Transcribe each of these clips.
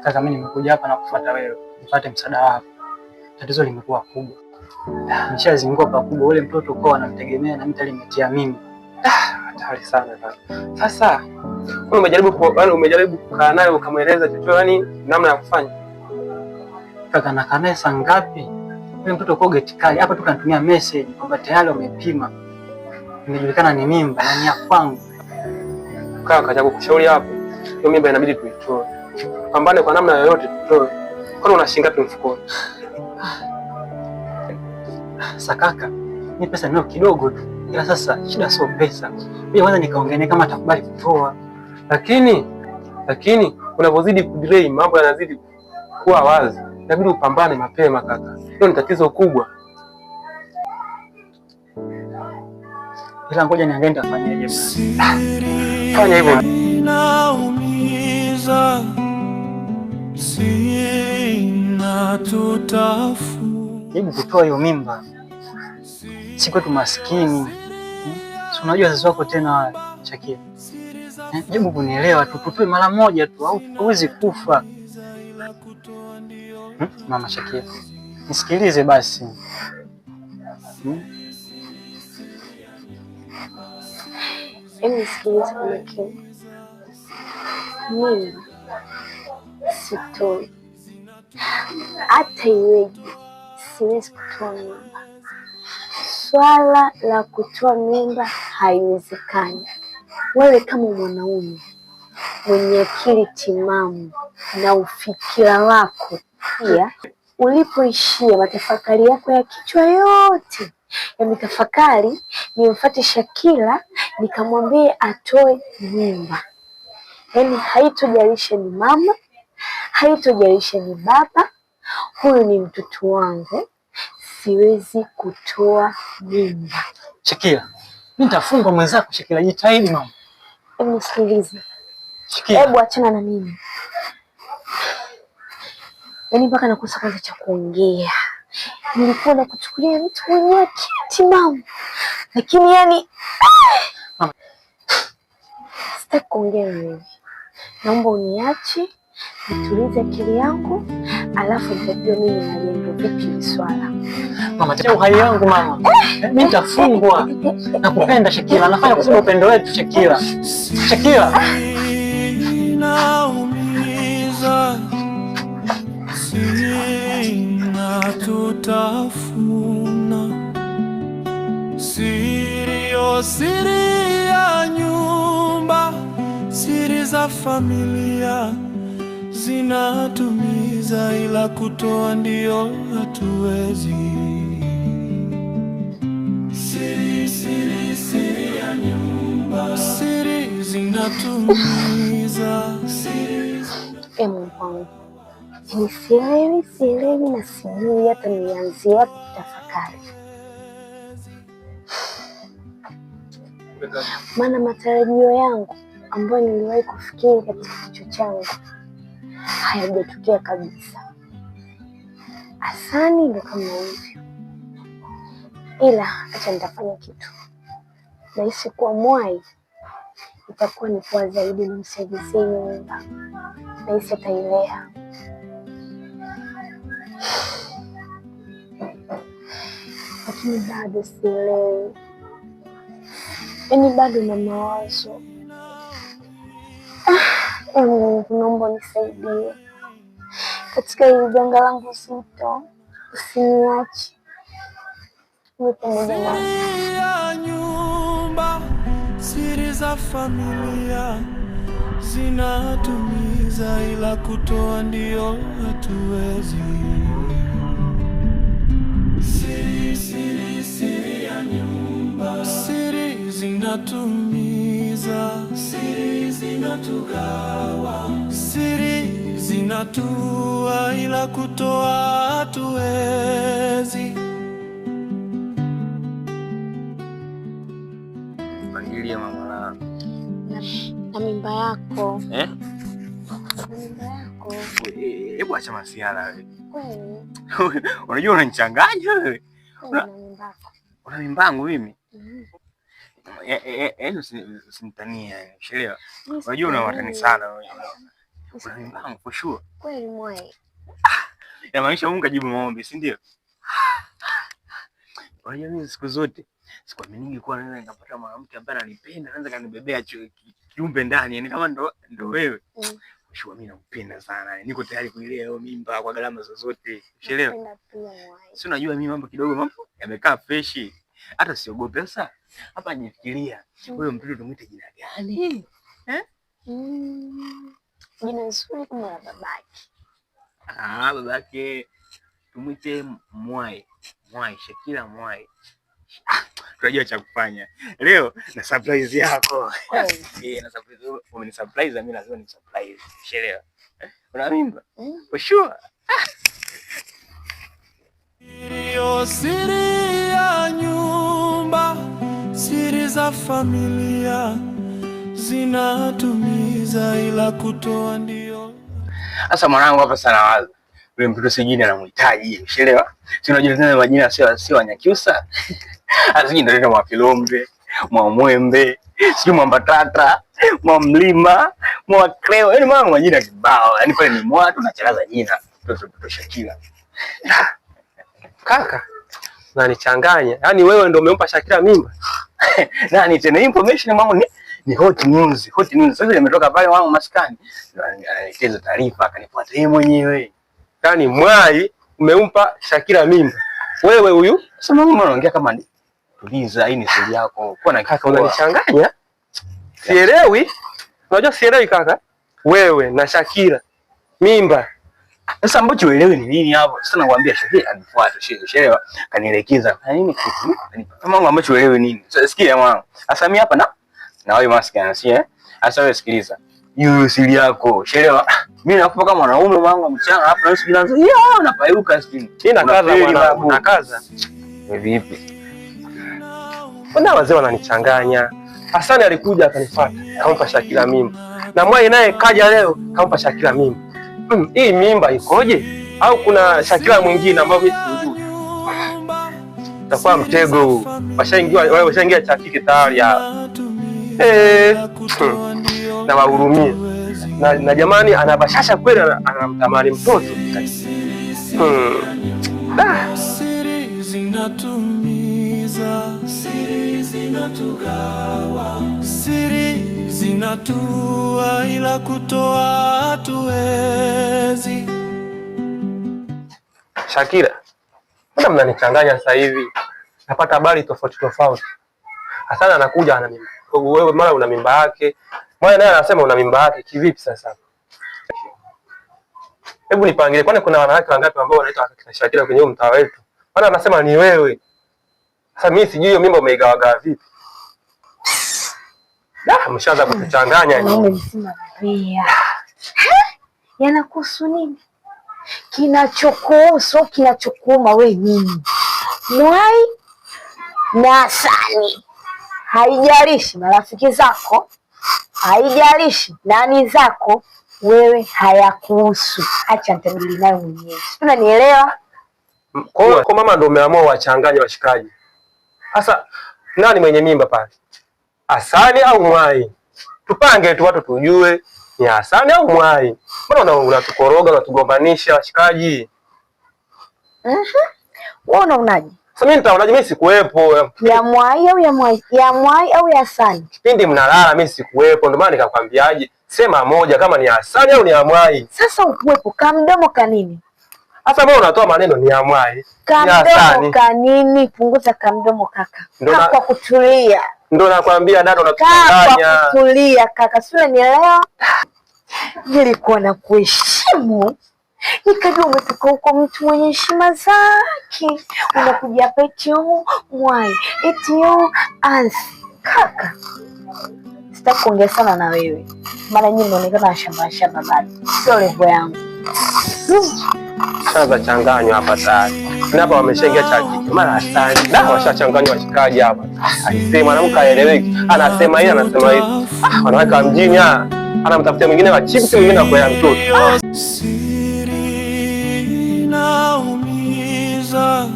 Kaka, mimi nimekuja hapa na kufuata wewe, nipate msaada wako. Tatizo limekuwa kubwa. Nishazingua pakubwa, ule mtoto kwa anamtegemea na mimi tayari nimetia mimba. Hatari sana kaka. Sasa wewe umejaribu kukaa naye ukamweleza chochote, yani namna ya kufanya? Kaka, nakaa naye saa ngapi? Ule mtoto kwa geti kali. Hapa tu kanitumia message kwamba tayari wamepima. Imejulikana ni mimba na ni ya kwangu. Kaka, cha kukushauri hapo, hiyo mimba inabidi tuitoe. Pambane kwa namna yoyote tutoe. Kwani una shilingi ngapi mfukoni? Sasa kaka, ni pesa ndio kidogo tu. Ila sasa shida sio pesa. Mimi kwanza nikaongea kama atakubali kutoa. Lakini unapozidi kudelay mambo yanazidi kuwa wazi. Inabidi upambane mapema kaka. Hiyo ni tatizo kubwa. Ila ngoja niangalie nitafanyaje. Fanya hivyo. Naumiza sina tutafu. Hebu kutoa hiyo mimba. Si kwetu maskini. Si unajua sasa wako tena Shakira. Hebu kunielewa tu, tutoe mara moja tu au tuwezi kufa. Mama Shakira, nisikilize basi. Nisikilize kwa makini. Mimi sitoi. Hata iweje siwezi kutoa mimba. Swala la kutoa mimba haiwezekani. Wewe kama mwanaume mwenye akili timamu na ufikira wako pia ulipoishia matafakari yako ya kichwa yote yametafakari nimfuate Shakira nikamwambie atoe mimba. Yaani haitojalisha ni mama, haitojalisha ni baba, huyu ni mtoto wangu, siwezi kutoa mimba. Shakira, mimi nitafunga mwenzako Shakira, jitahidi mama. Hebu nisikilize. Shakira, hebu achana na mimi. Yaani mpaka nakosa kwanza cha kuongea. Nilikuwa nakuchukulia mtu mwenye akili timamu. Lakini yani sitaki kuongea na wewe. Naomba uniache, nitulize akili yangu, alafu nitajua mimi naliendo vipi hili swala. Mama, tetea uhai wangu mama. Mimi nitafungwa. Nakupenda Shakira, nafanya kwa sababu upendo wetu Shakira. Shakira. Naumiza sina tutafuna. Siri ya nyumba, siri za familia zinatumiza, ila kutoa ndio hatuwezi. Siri ya nyumba, siri zinatumiza. Mungu wangu, sielewi na sijui hata nianzie wapi kutafakari. Maana matarajio yangu ambayo niliwahi kufikiri katika kichwa changu hayajatokea kabisa. Asani ndo kama hivyo, ila acha nitafanya kitu. Nahisi kuwa mwai itakuwa ni poa zaidi nimsaidizie nyumba. Nahisi atailea. Lakini bado sielewi. Yaani bado na mawazo. Mungu, naomba nisaidie katika hili janga langu zito. Usiniache. Uwe pamoja nami. Siri ya nyumba, siri za familia zinatumiza, ila kutoa ndio hatuwezi. Siri ya nyumba, siri zinatumiza, siri zinatugawa, siri zinatua, ila kutoa hatuwezi. Pangilia mama na mimba yako. Na mimba yako. Hebu acha masiala wewe. Kweli? Unajua unanichanganya wewe. Una mimba yako. Una mimba yangu mimi? Yaani usinitanie yani. Unaelewa? Unajua unawatani sana wewe. Una mimbangu for sure. Kweli Mwai. Inamaanisha Mungu ajibu maombi, si ndio? Unajua mimi siku zote sikuaminingi kuwa naweza nikapata mwanamke ambaye ananipenda, anaweza kanibebea kiumbe ndani, yani kama ndo wewe. Shua mimi nakupenda sana. Niko tayari kuilea hiyo mimba kwa gharama zozote. Umeelewa? Si unajua mimi mambo kidogo yamekaa fresh. Hata siogope sasa. Hapa nifikiria, wewe mtoto tumuite jina gani? Jina zuri kama la babake. Babake tumuite Mwai. Shakira Mwai. Tunajua cha kufanya. Leo na surprise yako. Na surprise ni surprise, mimi lazima ni surprise. Umeelewa? Una mimba? For sure. Siri ya nyumba, siri za familia zinatumiza, ila kutoa ndio. Sasa mwanangu hapa sana wazo. Yule mtoto sijini anamhitaji, umeelewa? Si unajua tena majina sio Wanyakyusa. Asije ndio Mwakilombe, Mwamwembe, sio Mwambatata, Mwamlima, Mwakreo. Yaani mama majina kibao. Yaani pale ni mwa tunachalaza jina. Mtoto Shakira. Kaka, unanichanganya. Yaani wewe ndio umempa Shakira mimba? Nani tena information mama ni hot news. Sasa nimetoka pale wangu maskani. Ananieleza taarifa akanifuata yeye mwenyewe. Yaani Mwai umempa Shakira mimba. Wewe huyu? Sasa mama unaongea kama ni tuliza, hii ni siri yako. Kwa na kaka unanichanganya? Sielewi. Unajua sielewi kaka. Wewe na Shakira mimba. Sasa ambacho uelewi ni nini hapo? Sasa nakwambia Shakira anifuata, umeelewa? Kanielekeza. Nini kitu? Mama ambacho uelewi nini? Sasa sikia mama. Sasa mimi hapa na wewe maskani, si Sasa wewe sikiliza. Hiyo siri yako, umeelewa? Mimi nakupa kama mwanaume wangu mchana hapa na usiku naanza. Unapayuka sijui. Mimi nakaza mwanangu, nakaza. Vipi? Mbona wazee wananichanganya? Hasani alikuja akanifuata, kampa Shakira mimba. Na Mwai naye kaja leo, kampa Shakira mimba. Hii mimba ikoje? Au kuna Shakira mwingine ambao mimi sijui? Itakuwa mtego huu. Washaingia cha kike tayari hapa. Na wahurumia. Na jamani anabashasha kweli, anamtamani mtoto. Siri zinatumiza, siri zinatugawa, siri zinatua, ila kutoa hatuwezi. Shakira, mbona mnanichanganya sasa hivi? Napata habari tofauti. Hasana anakuja ana mimba. Wewe mara una mimba yake. Mwana naye anasema una mimba yake. Kivipi sasa? Hebu nipangilie, kwani kuna wanawake wangapi ambao wanaitwa Shakira kwenye mtaa wetu? Maana anasema ni wewe. Sasa mimi sijui hiyo mimba umeigawagawa vipi? Mshaanza kutuchanganya ni. Yanakuhusu nini? Kinachokuhusu, kinachokuuma wewe nini? Mwai na Hasani. Haijalishi marafiki zako, haijalishi nani zako, wewe hayakuhusu. Acha nitabili nayo mwenyewe. Unanielewa? Kwa mama ndio umeamua wachanganye washikaji. Sasa nani mwenye mimba pale? Hasani au Mwai? Tupange tu watu tujue ni Hasani au Mwai. Mbona unatukoroga, unatugombanisha washikaji? Wewe unaonaje? Sasa mimi nitaonaje? Mimi sikuwepo. Ya Mwai au ya Hasani? Kipindi mnalala mimi sikuwepo, ndio maana nikakwambiaje, sema moja kama ni Hasani au ni ya Mwai. Sasa ukuwepo kamdomo kanini? Sasa mbona unatoa maneno ni ya Mwai? Kamdomo kanini? Punguza kamdomo kaka. Kwa kutulia. Ndio nakwambia dada unatuchanganya. Kwa kutulia kaka, sio nielewa? Nilikuwa na kuheshimu. Nikajua umetoka huko mtu mwenye heshima zake. Unakuja hapa eti Mwai, eti Ansi. Kaka, sitaki kuongea sana na wewe. Mara nyingi unaonekana shamba bado. Sio level yangu. Sasa changanywa hapa tayari. Na hapa wameshaingia cha kike. Mara Hasani. Na washachanganywa washikaji hapa. Alisema mwanamke aeleweki. Anasema hili anasema hivi. Wanaweka mjini anamtafutia mwingine wa chips, mwingine kwa ya mtoto. Siri naumiza,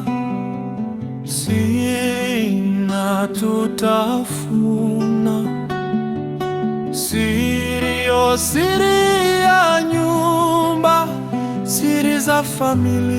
siri na tutafuna, siri ya siri za familia.